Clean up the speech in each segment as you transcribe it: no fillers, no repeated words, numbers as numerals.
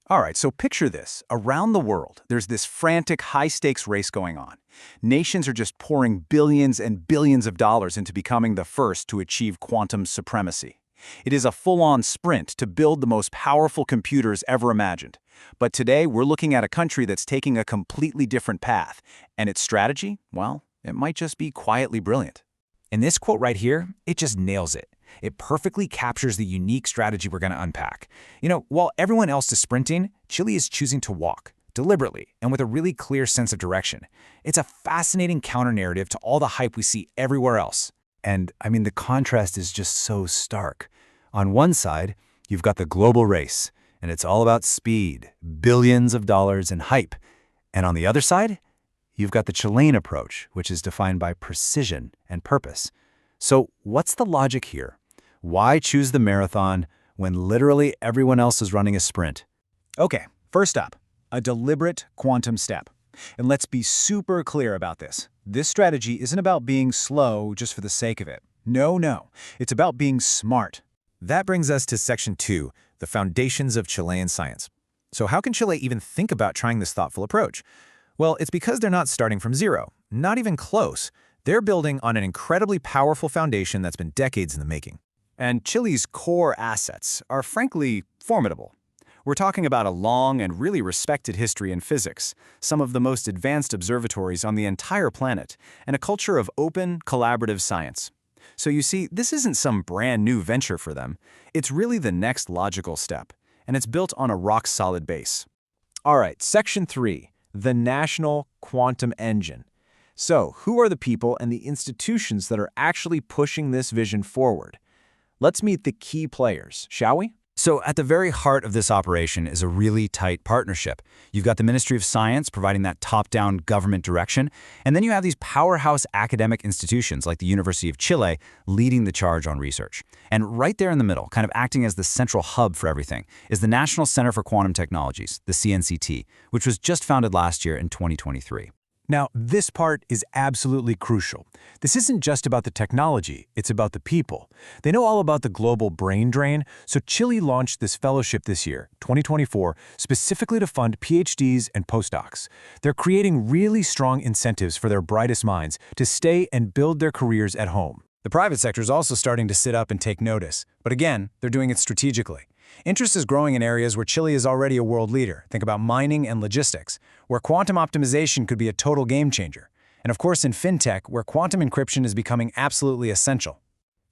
All right, so picture this. Around the world, there's this frantic, high-stakes race going on. Nations are just pouring billions and billions of dollars into becoming the first to achieve quantum supremacy. It is a full-on sprint to build the most powerful computers ever imagined. But today, we're looking at a country that's taking a completely different path. And its strategy, well, it might just be quietly brilliant. And this quote right here, it just nails it. It perfectly captures the unique strategy we're going to unpack. While everyone else is sprinting, Chile is choosing to walk, deliberately, and with a really clear sense of direction. It's a fascinating counter-narrative to all the hype we see everywhere else. And, the contrast is just so stark. On one side, you've got the global race, and it's all about speed, billions of dollars, and hype. And on the other side, you've got the Chilean approach, which is defined by precision and purpose. So what's the logic here? Why choose the marathon when literally everyone else is running a sprint? Okay, first up, a deliberate quantum step. And let's be super clear about this. This strategy isn't about being slow just for the sake of it. No. It's about being smart. That brings us to Section 2, the foundations of Chilean science. So how can Chile even think about trying this thoughtful approach? Well, it's because they're not starting from zero, not even close. They're building on an incredibly powerful foundation that's been decades in the making. And Chile's core assets are frankly formidable. We're talking about a long and really respected history in physics, some of the most advanced observatories on the entire planet, and a culture of open, collaborative science. So you see, this isn't some brand new venture for them. It's really the next logical step, and it's built on a rock-solid base. All right, Section 3, the National Quantum Engine. So, who are the people and the institutions that are actually pushing this vision forward? Let's meet the key players, shall we? So at the very heart of this operation is a really tight partnership. You've got the Ministry of Science providing that top-down government direction, and then you have these powerhouse academic institutions like the University of Chile leading the charge on research. And right there in the middle, kind of acting as the central hub for everything, is the National Center for Quantum Technologies, the CNCT, which was just founded last year in 2023. Now, this part is absolutely crucial. This isn't just about the technology, it's about the people. They know all about the global brain drain, so Chile launched this fellowship this year, 2024, specifically to fund PhDs and postdocs. They're creating really strong incentives for their brightest minds to stay and build their careers at home. The private sector is also starting to sit up and take notice, but again, they're doing it strategically. Interest is growing in areas where Chile is already a world leader. Think about mining and logistics, where quantum optimization could be a total game changer. And of course in fintech, where quantum encryption is becoming absolutely essential.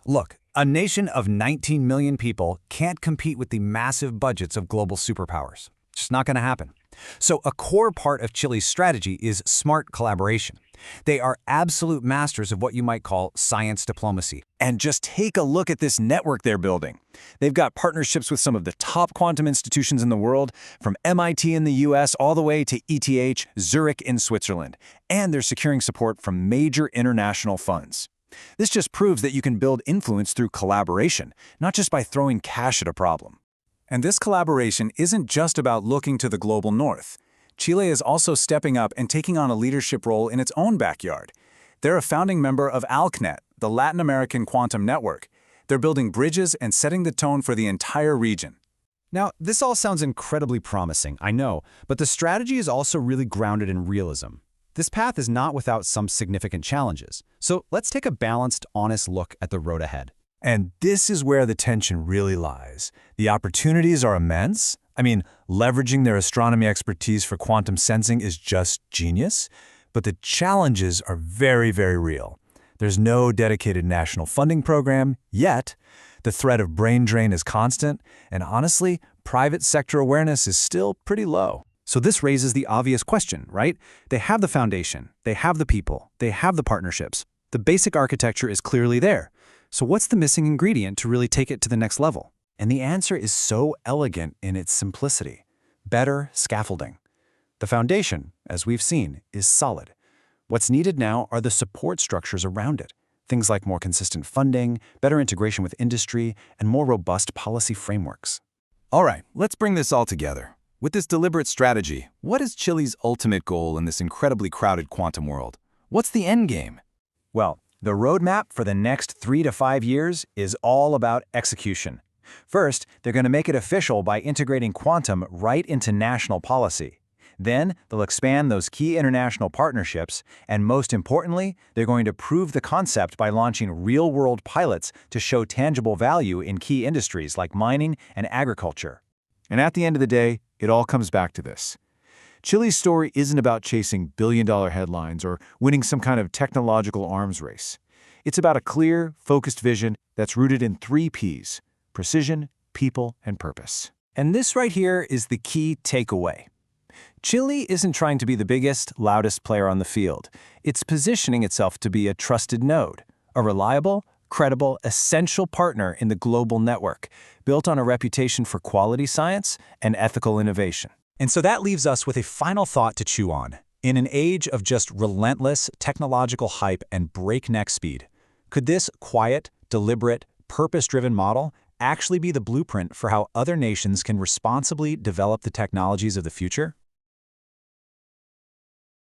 Look, a nation of 19 million people can't compete with the massive budgets of global superpowers. It's just not going to happen. So a core part of Chile's strategy is smart collaboration. They are absolute masters of what you might call science diplomacy. And just take a look at this network they're building. They've got partnerships with some of the top quantum institutions in the world, from MIT in the US all the way to ETH, Zurich in Switzerland. And they're securing support from major international funds. This just proves that you can build influence through collaboration, not just by throwing cash at a problem. And this collaboration isn't just about looking to the global north. Chile is also stepping up and taking on a leadership role in its own backyard. They're a founding member of ALCNet, the Latin American Quantum Network. They're building bridges and setting the tone for the entire region. Now, this all sounds incredibly promising, I know, but the strategy is also really grounded in realism. This path is not without some significant challenges. So let's take a balanced, honest look at the road ahead. And this is where the tension really lies. The opportunities are immense. Leveraging their astronomy expertise for quantum sensing is just genius. But the challenges are very, very real. There's no dedicated national funding program yet. The threat of brain drain is constant. And honestly, private sector awareness is still pretty low. So this raises the obvious question, right? They have the foundation, they have the people, they have the partnerships. The basic architecture is clearly there. So what's the missing ingredient to really take it to the next level? And the answer is so elegant in its simplicity. Better scaffolding. The foundation, as we've seen, is solid. What's needed now are the support structures around it. Things like more consistent funding, better integration with industry, and more robust policy frameworks. All right, let's bring this all together. With this deliberate strategy, what is Chile's ultimate goal in this incredibly crowded quantum world? What's the end game? Well, the roadmap for the next 3 to 5 years is all about execution. First, they're going to make it official by integrating quantum right into national policy. Then, they'll expand those key international partnerships, and most importantly, they're going to prove the concept by launching real-world pilots to show tangible value in key industries like mining and agriculture. And at the end of the day, it all comes back to this. Chile's story isn't about chasing billion-dollar headlines or winning some kind of technological arms race. It's about a clear, focused vision that's rooted in 3 Ps: precision, people, and purpose. And this right here is the key takeaway. Chile isn't trying to be the biggest, loudest player on the field. It's positioning itself to be a trusted node, a reliable, credible, essential partner in the global network, built on a reputation for quality science and ethical innovation. And so that leaves us with a final thought to chew on. In an age of just relentless technological hype and breakneck speed, could this quiet, deliberate, purpose-driven model actually be the blueprint for how other nations can responsibly develop the technologies of the future?